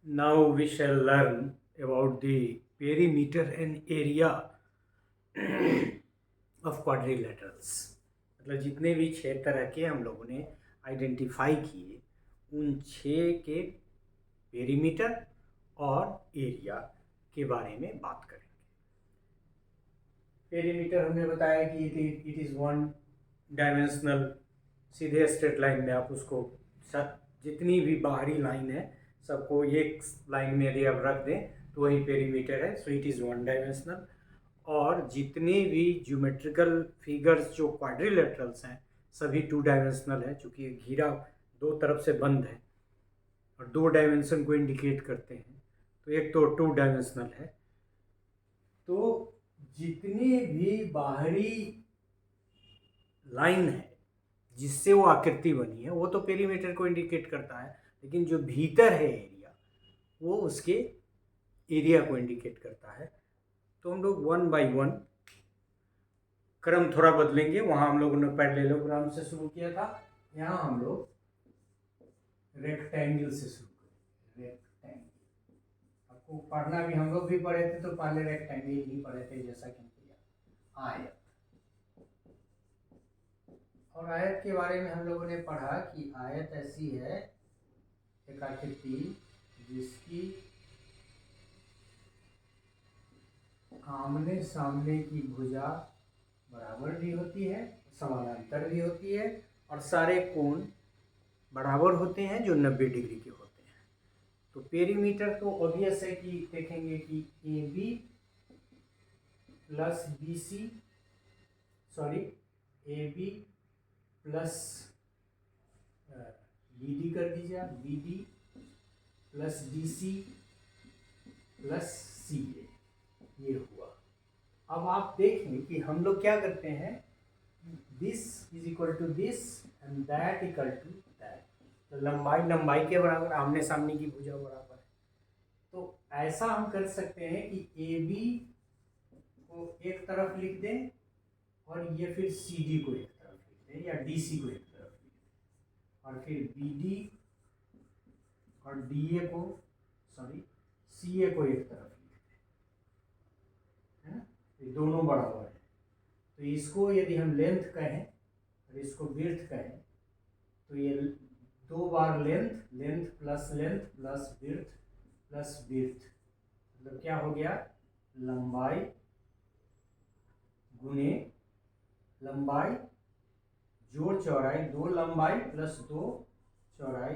Now we shall learn about the perimeter and area of quadrilaterals. मतलब जितने भी 6 तरह के हम लोगों ने आइडेंटिफाई किए उन 6 के पेरीमीटर और एरिया के बारे में बात करेंगे। पेरीमीटर हमने बताया कि इट इज़ वन डायमेंशनल, सीधे स्ट्रेट लाइन में आप उसको जितनी भी बाहरी लाइन है सबको एक लाइन में यदि आप रख दें तो वही पेरीमीटर है। So it is one dimensional. और जितने भी ज्योमेट्रिकल फिगर्स जो क्वाड्रिलेटरल्स हैं सभी 2 डायमेंशनल है, चूँकि घेरा 2 तरफ से बंद है और 2 डायमेंशन को इंडिकेट करते हैं, तो एक तो 2 डायमेंशनल है। तो जितनी भी बाहरी लाइन है जिससे वो आकृति बनी है वो तो पेरीमीटर को इंडिकेट करता है, लेकिन जो भीतर है एरिया वो उसके एरिया को इंडिकेट करता है। तो हम लोग 1 बाय 1 क्रम थोड़ा बदलेंगे। वहाँ हम लोगों ने पैरेललोग्राम से शुरू किया था, यहाँ हम लोग रेक्टेंगल से शुरू करेंगे। रेक्टेंगल आपको पढ़ना भी, हम लोग भी पढ़े थे तो पहले रेक्टेंगल ही पढ़े थे, जैसा कि आयत। और आयत के बारे में हम लोगों ने पढ़ा कि आयत ऐसी है एक आकृति जिसकी आमने सामने की भुजा बराबर भी होती है, समानांतर भी होती है, और सारे कोण बराबर होते हैं जो 90 डिग्री के होते हैं। तो पेरीमीटर तो ऑब्वियस है कि देखेंगे कि A B plus B C, sorry A B plus B D कर दीजिए आप, B D plus D C plus C A, ये हुआ। अब आप देखें कि हम लोग क्या करते हैं, this is equal to this and that equal to that. तो लंबाई लंबाई के बराबर, आमने सामने की भुजा बराबर है। तो ऐसा हम कर सकते हैं कि ए बी को एक तरफ लिख दें और ये फिर सी डी को एक तरफ लिख दें, या डी सी को एक तरफ लिख दें, और फिर बी डी और डी ए को, सॉरी सी ए को एक तरफ लिख दें, है ना। ये दोनों बराबर है। तो इसको यदि हम लेंथ कहें और इसको विड्थ कहें तो ये 2 बार length, length plus width plus width, मतलब क्या हो गया, लंबाई गुने लंबाई जोड़ चौड़ाई, 2 लंबाई प्लस 2 चौड़ाई,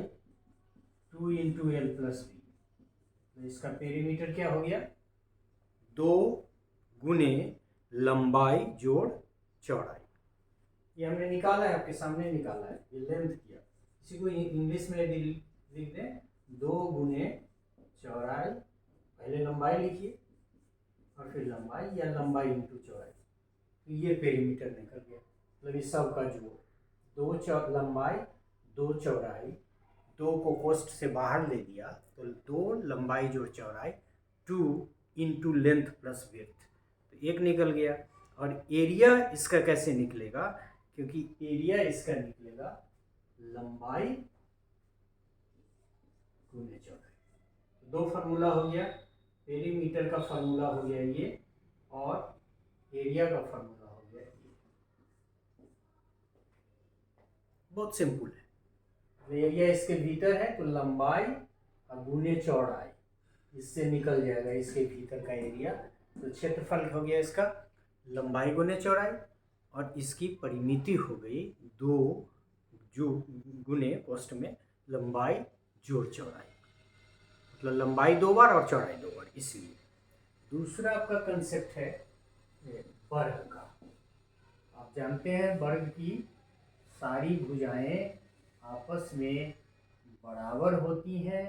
2 इंटू एल प्लस बी। तो इसका पेरीमीटर क्या हो गया, 2 गुने लंबाई जोड़ चौड़ाई। ये हमने निकाला है, आपके सामने निकाला है, ये लेंथ किया। इसी को इंग्लिश में यदि लिख दें, 2 गुने चौड़ाई, पहले लंबाई लिखिए और फिर लंबाई, या लंबाई इंटू चौड़ाई, तो ये पेरीमीटर निकल गया। मतलब इस सब का जोड़, 2 लंबाई 2 चौड़ाई, 2 को कोष्ठ से बाहर ले दिया तो 2 लंबाई जोड़ चौड़ाई, 2 इंटू लेंथ प्लस विड्थ, तो 1 निकल गया। और एरिया इसका कैसे निकलेगा, क्योंकि एरिया इसका निकलेगा लंबाई गुने चौड़ाई। 2 फार्मूला हो गया, पेरीमीटर का फार्मूला हो गया ये, और एरिया का फार्मूला हो गया ये। बहुत सिंपल है। एरिया इसके भीतर है तो लंबाई गुने चौड़ाई, इससे निकल जाएगा इसके भीतर का एरिया। तो क्षेत्रफल हो गया इसका लंबाई गुने चौड़ाई, और इसकी परिमिति हो गई 2 जो गुने कोष्ठ में लंबाई जोड़ चौड़ाई, मतलब लंबाई 2 बार और चौड़ाई 2 बार। इसलिए दूसरा आपका कंसेप्ट है वर्ग का। आप जानते हैं वर्ग की सारी भुजाएं आपस में बराबर होती हैं,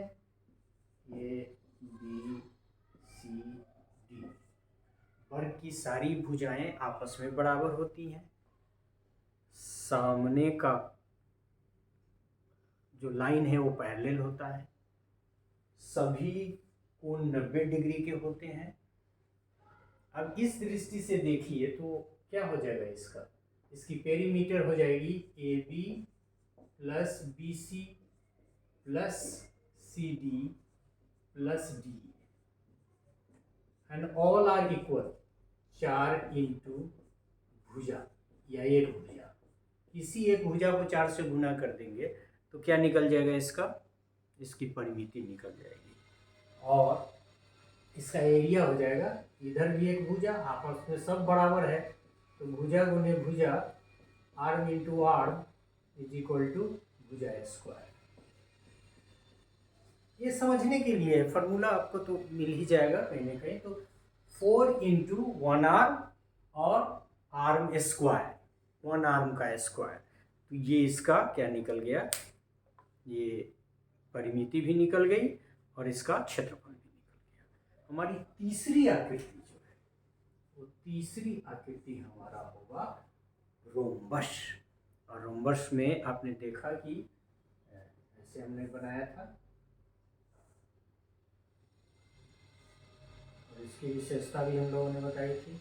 ये बी सी डी, वर्ग की सारी भुजाएं आपस में बराबर होती हैं। सामने का जो लाइन है वो पैरेलल होता है, सभी कोण 90 डिग्री के होते हैं। अब इस दृष्टि से देखिए तो क्या हो जाएगा, इसकी पेरीमीटर हो जाएगी A B plus B C plus C D plus D and all are equal, 4 into भुजा या एक भुजा, इसी एक भुजा को 4 से गुना कर देंगे तो क्या निकल जाएगा, इसकी परिमिति निकल जाएगी और इसका एरिया हो जाएगा, इधर भी एक भुजा, आपस में सब बराबर है तो भुजा गुने भुजा, arm into arm is equal to भुजा स्क्वायर। ये समझने के लिए फॉर्मूला आपको तो मिल ही जाएगा कहीं ना कहीं। तो 4 इंटू 1 आर्म और आर्म स्क्वायर, 1 आर्म का स्क्वायर, तो ये इसका क्या निकल गया, ये परिमिति भी निकल गई और इसका क्षेत्रफल भी निकल गया। हमारी तीसरी आकृति जो है वो तीसरी आकृति हमारा होगा रोम्बस। और रोम्बस में आपने देखा कि ऐसे हमने बनाया था और इसकी विशेषता भी हम लोगों ने बताई थी।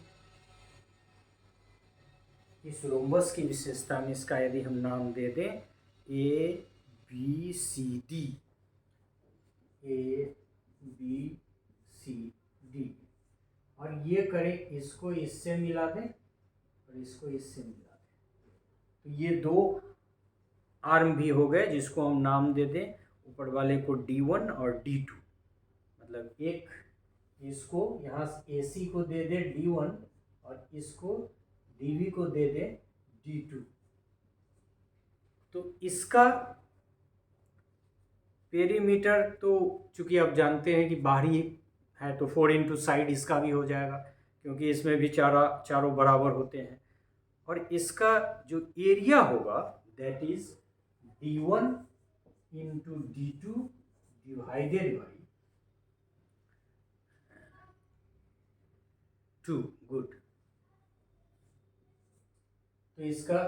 इस रोम्बस की विशेषता में इसका यदि हम नाम दे दें A B C D, A B C D, और ये करें इसको इससे मिला दें और इसको इससे मिला दें, तो ये 2 आर्म भी हो गए जिसको हम नाम दे दें ऊपर वाले को D1 और D2, मतलब एक इसको यहाँ AC को दे दे D1 और इसको DB को दे दे D2। तो इसका पेरीमीटर तो चूंकि आप जानते हैं कि बाहरी है तो 4 इंटू साइड इसका भी हो जाएगा क्योंकि इसमें भी चारों बराबर होते हैं। और इसका जो एरिया होगा that is D1 into D2 divided by 2। Good. तो इसका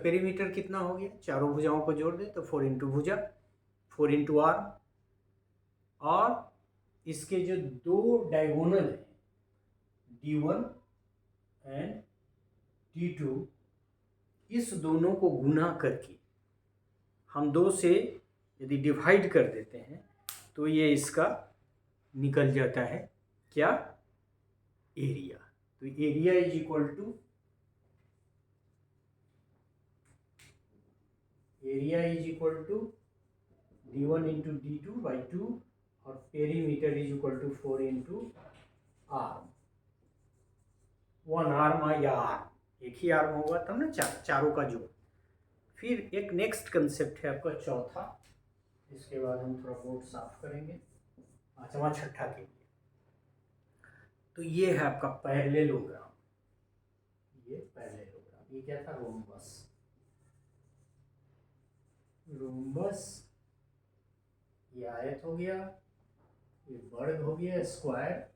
पेरीमीटर कितना हो गया, चारों भुजाओं को जोड़ दे तो 4 इंटू भुजा, 4 इंटू आर्म, और इसके जो 2 डायगोनल हैं D1 एंड D2, इस दोनों को गुना करके हम 2 से यदि डिवाइड कर देते हैं तो ये इसका निकल जाता है क्या, एरिया। तो area is equal to D1 into D2 by 2 और perimeter is equal to 4 into arm, 1 arm या आर्म, एक ही आर्म होगा तब ना चारों का जोड़। फिर एक नेक्स्ट कंसेप्ट है आपका चौथा, इसके बाद हम थोड़ा बोर्ड साफ करेंगे, पांचवा छठा के लिए। तो ये है आपका पैरेललोग्राम, ये पैरेललोग्राम, ये क्या था, रोम्बस। ये आयत हो गया, ये वर्ग हो गया, स्क्वायर,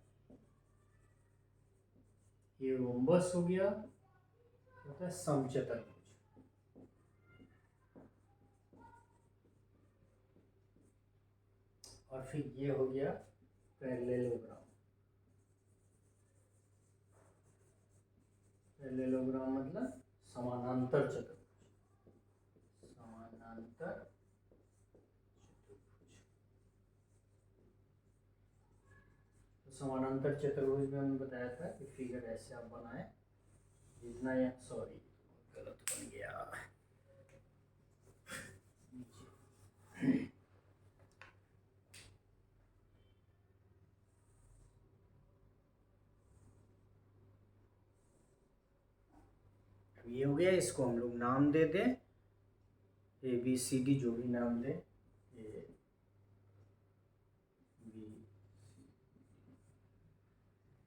ये रोम्बस हो गया, होता है समचतुर्भुज। और फिर ये हो गया पैरेललोग्राम। पैरेललोग्राम मतलब समानांतर चतुर्भुज, समानांतर चतुर्भुज। तो समानांतर चतुर्भुज में हमने बताया था कि फिगर ऐसे आप बनाएं, जितना या सॉरी गलत बन गया, ये हो गया, इसको हम लोग नाम दे दें ABCD, जो भी नाम दें,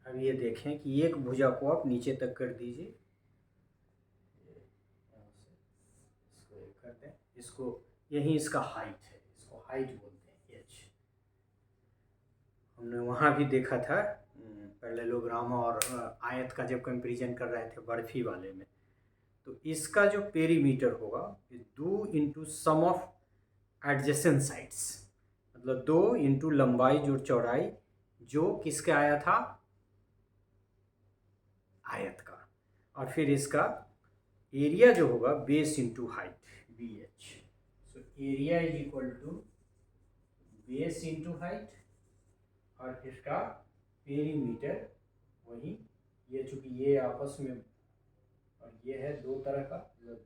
अब ये देखें कि एक भुजा को आप नीचे तक कर दीजिए, इसको एक कर दें, इसको यही इसका हाइट है, इसको हाइट बोलते हैं H। हमने वहाँ भी देखा था पैरेललोग्राम और आयत का जब कंपैरिजन कर रहे थे बर्फी वाले में, तो इसका जो पेरीमीटर होगा 2 into sum of adjacent sides, मतलब 2 इंटू लंबाई जो चौड़ाई जो किसके आया था, आयत का, और फिर इसका एरिया जो होगा base into height BH। So area is equal to base into height, और इसका पेरीमीटर वही, ये चूंकि ये आपस में और ये है दो तरह का, मतलब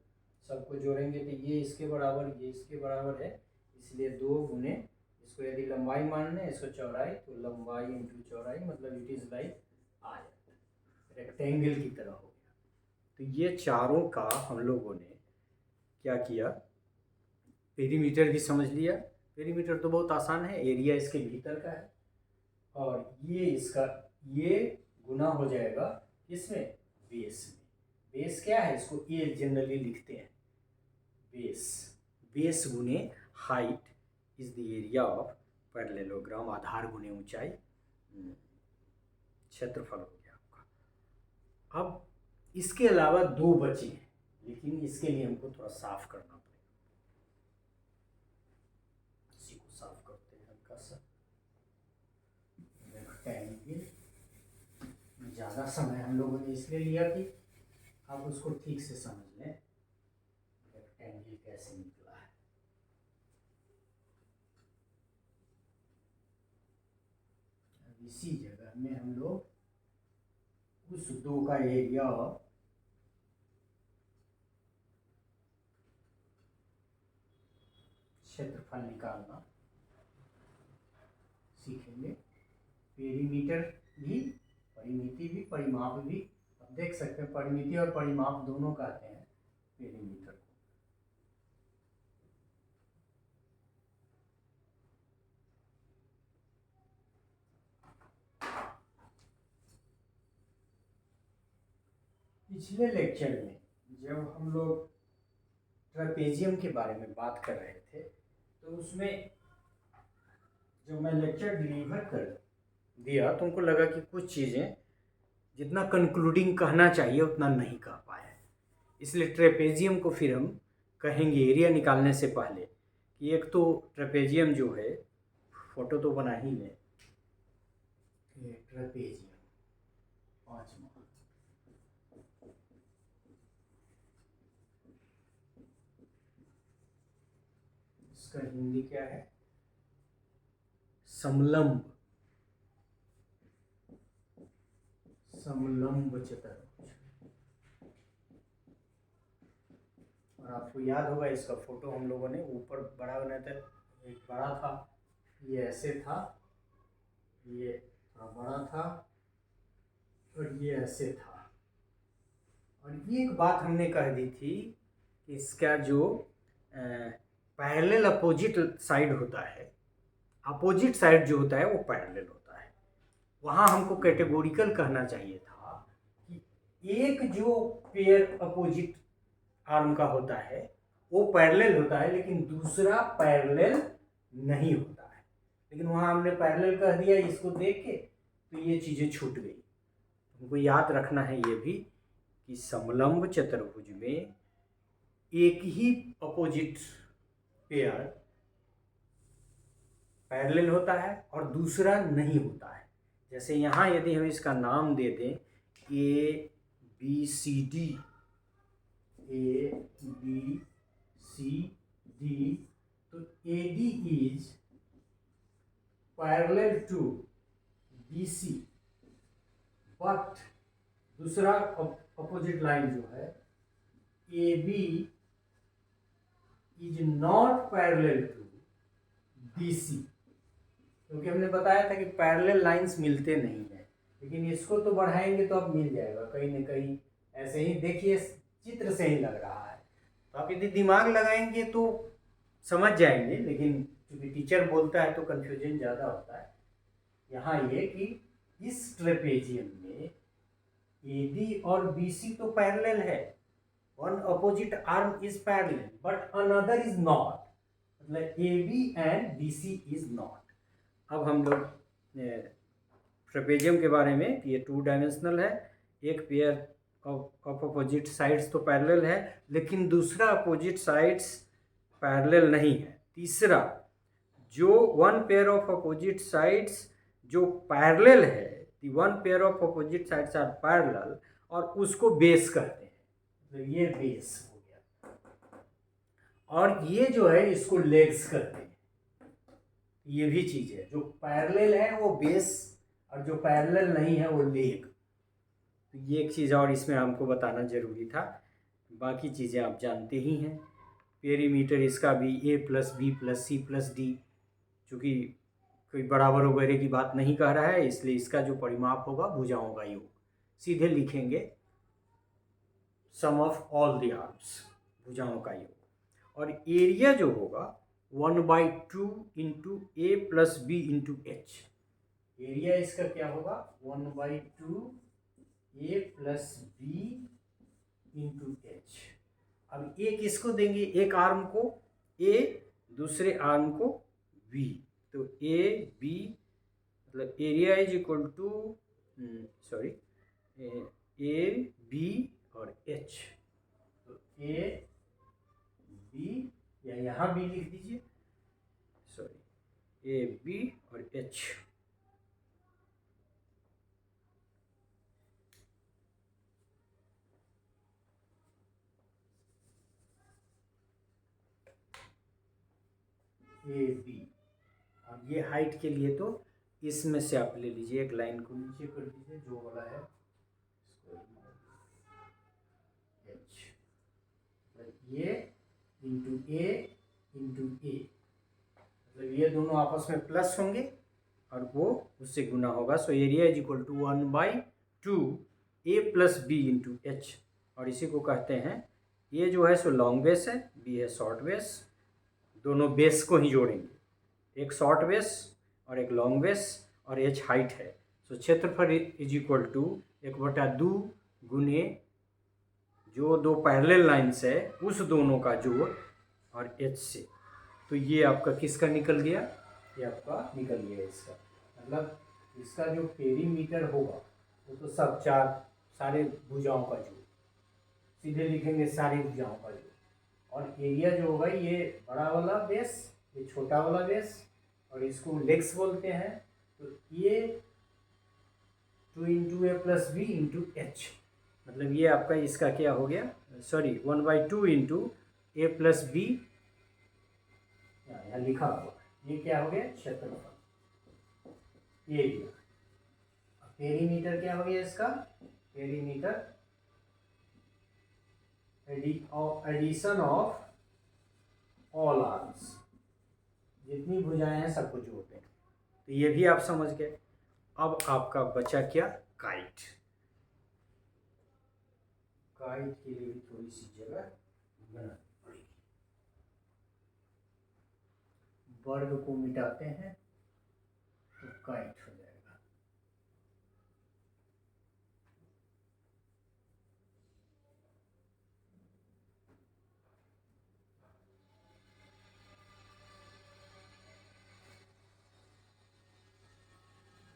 सबको जोड़ेंगे तो ये इसके बराबर ये इसके बराबर है, इसलिए 2 गुने इसको यदि लंबाई मान लें इसको चौड़ाई, तो लंबाई इंटू चौड़ाई, मतलब इट इज़ लाइक आयत, रेक्टेंगल की तरह हो गया। तो ये चारों का हम लोगों ने क्या किया, पेरीमीटर भी समझ लिया। पेरीमीटर तो बहुत आसान है, एरिया इसके भीतर का है, और ये इसका ये गुना हो जाएगा इसमें बेस में। बेस क्या है, इसको ए जनरली लिखते हैं, बेस गुने height is the area of parallelogram, आधार गुने ऊंचाई, क्षेत्रफल हो गया आपका। अब इसके अलावा 2 बचे हैं, लेकिन इसके लिए हमको थोड़ा साफ करना पड़ेगा। इसी को साफ करते हैं हल्का सा। रेक्टेंगल, ज़्यादा समय हम लोगों ने इसलिए लिया कि आप उसको ठीक से समझ लें, रेक्टेंगल कैसे निकला है। अब इसी जगह में हम लोग उस 2 का एरिया क्षेत्रफल निकालना सीखेंगे। पेरीमीटर भी, परिमिति भी, परिमाप भी। अब देख सकते हैं परिमिति और परिमाप दोनों कहते हैं पेरीमीटर को। पिछले लेक्चर में जब हम लोग ट्रेपेजियम के बारे में बात कर रहे थे, तो उसमें जो मैं लेक्चर डिलीवर कर दिया तो उनको लगा कि कुछ चीज़ें जितना कंक्लूडिंग कहना चाहिए उतना नहीं कह पाए, इसलिए ट्रेपेजियम को फिर हम कहेंगे एरिया निकालने से पहले कि एक तो ट्रेपेजियम जो है, फोटो तो बना ही लें, ट्रेपेजियम 5वां, इसका हिंदी क्या है, समलंब, समलंब चतुर्भुज। और आपको याद होगा इसका फोटो हम लोगों ने ऊपर बड़ा बनाया था, एक बड़ा था, ये ऐसे था, ये थोड़ा बड़ा था, और ये ऐसे था। और ये एक बात हमने कह दी थी कि इसका जो पैरेलल अपोजिट साइड होता है, अपोजिट साइड जो होता है वो पैरेलल होता है। वहाँ हमको कैटेगोरिकल कहना चाहिए था कि एक जो पेयर अपोजिट आर्म का होता है वो पैरेलल होता है, लेकिन दूसरा पैरेलल नहीं होता है। लेकिन वहाँ हमने पैरेलल कह दिया इसको देख के, तो ये चीज़ें छूट गई। हमको याद रखना है ये भी कि समलंब चतुर्भुज में एक ही अपोजिट पेयर पैरेलल होता है और दूसरा नहीं होता है। जैसे यहाँ यदि हम इसका नाम दे दें A B C D, A B C D, तो A D is parallel to B C, but दूसरा अपोजिट लाइन जो है A B is not parallel to B C, क्योंकि हमने बताया था कि पैरेलल लाइंस मिलते नहीं हैं। लेकिन इसको तो बढ़ाएंगे तो अब मिल जाएगा कहीं ना कहीं, ऐसे ही देखिए चित्र से ही लग रहा है। तो आप यदि दिमाग लगाएंगे तो समझ जाएंगे, लेकिन क्योंकि टीचर बोलता है तो कन्फ्यूजन ज़्यादा होता है। यहाँ ये कि इस ट्रेपेजियम में AD और BC तो पैरेलल है, one opposite arm is parallel but another is not, मतलब AB and BC is not. अब हम लोग ट्रेपेजियम के बारे में, ये 2 डायमेंशनल है, एक पेयर ऑफ अपोजिट साइड्स तो पैरेलल है, लेकिन दूसरा अपोजिट साइड्स पैरेलल नहीं है। तीसरा जो one pair of opposite sides जो पैरेलल है, the one pair of opposite sides are parallel, और उसको बेस कहते हैं, तो ये बेस हो गया। और ये जो है इसको लेग्स कहते हैं, ये भी चीज़ है, जो पैरेलल है वो बेस और जो पैरेलल नहीं है वो लेग। तो ये एक चीज़ और इसमें हमको बताना ज़रूरी था, बाकी चीज़ें आप जानते ही हैं। पेरीमीटर इसका भी a plus B plus C plus D, चूँकि कोई बराबर वगैरह की बात नहीं कह रहा है, इसलिए इसका जो परिमाप होगा भुजाओं का योग, सीधे लिखेंगे sum of all the arms, भुजाओं का योग। और एरिया जो होगा 1/2 into A plus B into H. Area इसका क्या होगा 1/2 A plus B into H. अब ए किसको देंगे, एक आर्म को ए, दूसरे आर्म को बी, तो ए बी मतलब area is equal to sorry A B और एच। तो ए बी या यहाँ बी लिख दीजिए, सॉरी ए बी और एच। A B. अब ये हाइट के लिए तो इसमें से आप ले लीजिए, एक लाइन को नीचे कर दीजिए जो वाला है एच, ये इंटू ए, मतलब ये दोनों आपस में प्लस होंगे और वो उससे गुना होगा। So area is equal to 1/2 A plus B into H. और इसी को कहते हैं, ये जो है सो लॉन्ग बेस है, बी है शॉर्ट बेस, दोनों बेस को ही जोड़ेंगे, एक शॉर्ट बेस और एक लॉन्ग बेस, और एच हाइट है। सो क्षेत्रफल इज इक्वल टू 1/2 गुने जो दो पैरेलल लाइन्स है उस दोनों का जोड़ और एच से। तो ये आपका किसका निकल गया, ये आपका निकल गया इसका, मतलब इसका जो पेरीमीटर होगा वो तो सब सारे भुजाओं का जोड़, सीधे लिखेंगे सारी भुजाओं का जोड़। और एरिया जो होगा ये बड़ा वाला बेस, ये छोटा वाला बेस, और इसको लेग्स बोलते हैं। तो ये 2 into A plus B into H, मतलब ये आपका इसका क्या हो गया, sorry 1/2 into A plus B, यहाँ लिखा हुआ, ये क्या हो गया क्षेत्रफल एरिया। पेरीमीटर क्या हो गया इसका, perimeter addition of all arms, जितनी भुजाएं हैं सबको जोड़ते हैं। तो ये भी आप समझ गए। अब आपका बचा क्या, काइट। काइट के लिए भी थोड़ी सी जगह बनानी पड़ेगी। वर्ग को मिटाते हैं तो काइट हो जाएगा।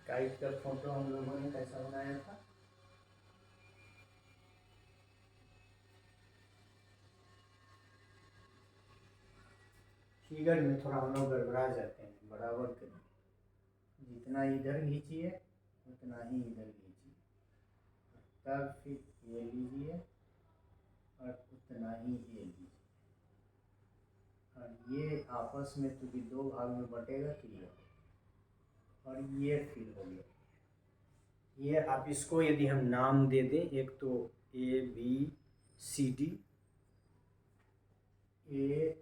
काइट का फोटो हम लोगों ने कैसा बनाया था, फिगर में थोड़ा हम लोग गड़बड़ा जाते हैं, बराबर करिए, जितना इधर खींचिए उतना ही इधर खींचिए, तब फिर ये लीजिए और उतना ही ये लीजिए, और ये आपस में क्योंकि दो भाग में बटेगा क्लियर, और ये फिर हो गया। ये आप इसको यदि हम नाम दे दें, एक तो A B C D, A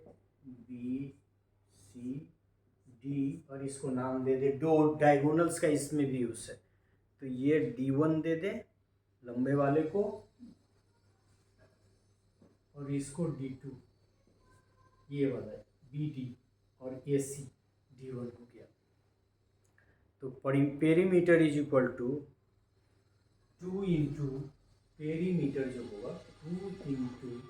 B C D, और इसको नाम दे दे, दो डायगोनल्स का इसमें भी यूज है, तो ये D1 दे दे लंबे वाले को, और इसको D2, ये वाला BD, और AC D1 को किया। तो perimeter is equal to 2 into perimeter जो होगा 2 into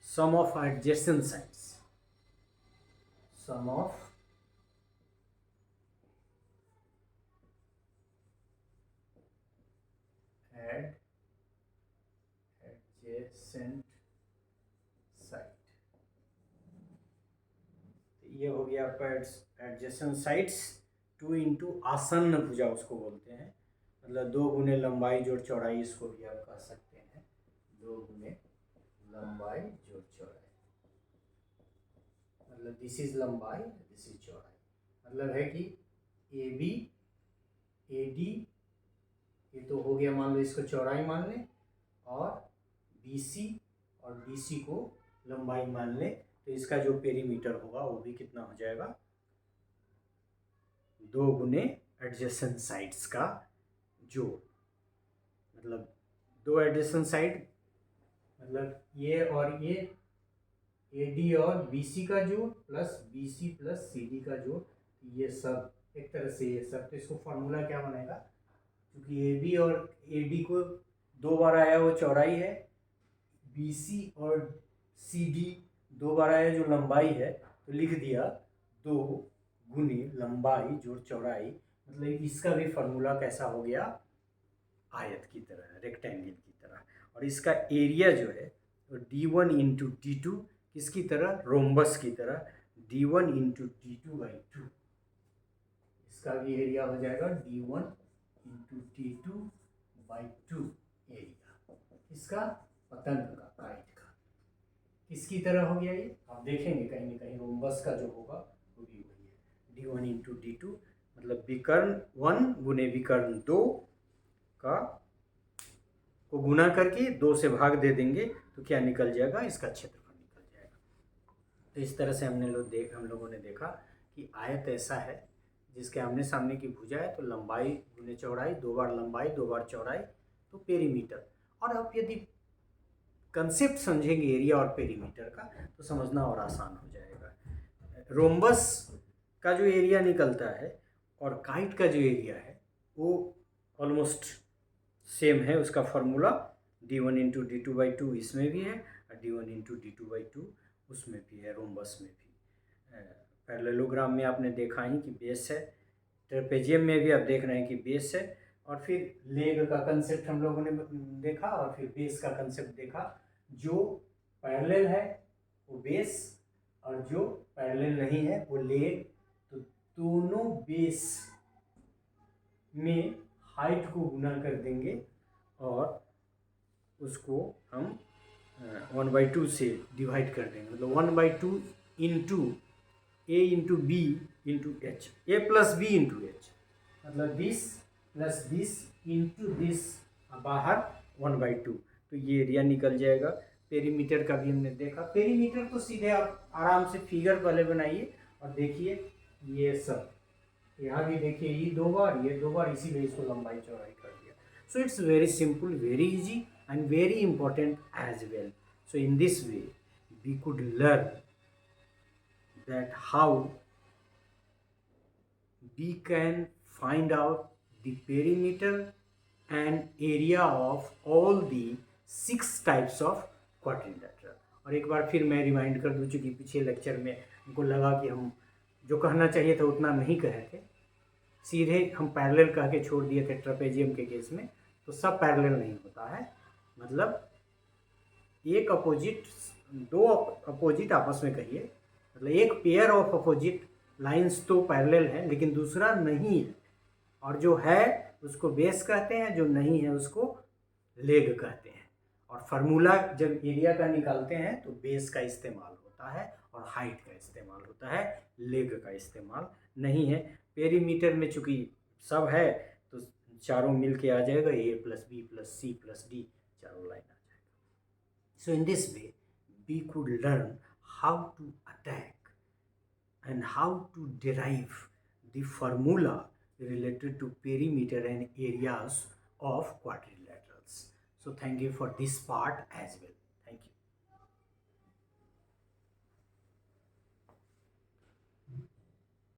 sum of adjacent sides, sum of adjacent side। ये हो गया आपका एडजेसेंट साइड्स। 2 इंटू आसन्न भुजा उसको बोलते हैं, मतलब 2 गुने लंबाई जोड़ चौड़ाई, इसको भी आप कह सकते हैं 2 गुने लंबाई जोड़ चौड़ाई, मतलब दिस इज लंबाई, दिस इज चौड़ाई, मतलब है कि ए बी ए डी, ये तो हो गया, मान लो इसको चौड़ाई मान लें, और बी सी और डी सी को लंबाई मान लें, तो इसका जो पेरीमीटर होगा वो भी कितना हो जाएगा, 2 गुने एडजेसेंट साइड्स का जोड़, मतलब 2 एडजेसेंट साइड, मतलब ये और ये ए डी और बी सी का जोड़ plus B C plus C D का जोड़, ये सब एक तरह से ये सब, तो इसको फॉर्मूला क्या बनेगा, क्योंकि ए बी और ए डी को 2 बार आया वो चौड़ाई है, बी सी और सी डी 2 बार आया जो लंबाई है, तो लिख दिया 2 गुने लंबाई जोड़ चौड़ाई, मतलब इसका भी फॉर्मूला कैसा हो गया, आयत की तरह, रेक्टेंगल की तरह, और इसका एरिया जो है तो d1 इंटू d2 किसकी तरह, रोम्बस की तरह, d1 इंटू d2/2, इसका भी एरिया हो जाएगा d1 इंटू d2/2 एरिया, इसका पतंग का, काइट का, किसकी तरह हो गया ये, आप देखेंगे कहीं ना कहीं रोम्बस का जो होगा वो भी वही है, d1 इंटू d2, मतलब विकर्ण 1 गुने विकर्ण 2 का को गुना करके 2 से भाग दे देंगे तो क्या निकल जाएगा, इसका क्षेत्रफल निकल जाएगा। तो इस तरह से हम लोगों ने देखा कि आयत ऐसा है जिसके आमने सामने की भुजा है, तो लंबाई गुने चौड़ाई, 2 बार लंबाई 2 बार चौड़ाई, तो पेरीमीटर। और अब यदि कंसेप्ट समझेंगे एरिया और पेरीमीटर का तो समझना और आसान हो जाएगा। रोम्बस का जो एरिया निकलता है और काइट का जो एरिया है वो ऑलमोस्ट सेम है, उसका फॉर्मूला d1 इंटू d2/2 इसमें भी है और d1 इंटू d2/2 उसमें भी है, रोम्बस में भी। पैरेललोग्राम में आपने देखा ही कि बेस है, ट्रेपेजियम में भी आप देख रहे हैं कि बेस है, और फिर लेग का कंसेप्ट हम लोगों ने देखा, और फिर बेस का कंसेप्ट देखा। जो पैरेलल है वो बेस और जो पैरेलल नहीं है वो लेग, तो दोनों बेस में हाइट को गुना कर देंगे और उसको हम 1/2 से डिवाइड कर देंगे, मतलब 1/2 इंटू ए इंटू बी इंटू एच, ए प्लस बी इंटू एच, मतलब this plus this into this, बाहर 1/2, तो ये एरिया निकल जाएगा। पेरीमीटर का भी हमने देखा, पेरीमीटर तो सीधे आप आराम से फिगर पहले बनाइए और देखिए, ये सब यहाँ भी देखिए, ये 2 बार ये 2 बार, इसीलिए इसको लंबाई चौड़ाई कर दिया। So it's very simple, very easy and very important as well. So in this way we could learn that how we can find out the perimeter and area of all the 6 types of quadrilateral। और एक बार फिर मैं remind कर दूं, चूँकि पिछले lecture में हमको लगा कि हम जो कहना चाहिए था उतना नहीं कहे थे, सीधे हम पैरेलल कह के छोड़ दिए थे ट्रेपेजियम के केस में, तो सब पैरेलल नहीं होता है, मतलब एक अपोजिट, 2 अपोजिट आपस में कहिए, मतलब एक पेयर ऑफ अपोजिट लाइंस तो पैरेलल है लेकिन दूसरा नहीं है, और जो है उसको बेस कहते हैं, जो नहीं है उसको लेग कहते हैं। और फार्मूला जब एरिया का निकालते हैं तो बेस का इस्तेमाल होता है और हाइट का इस्तेमाल होता है, लेग का इस्तेमाल नहीं है। पेरीमीटर में चूँकि सब है तो चारों मिल के आ जाएगा, A plus B plus C plus D, चारों लाइन आ जाएगा। So in this way we could learn how to attack and how to derive the formula related to perimeter and areas of quadrilaterals. So thank you for this part as well.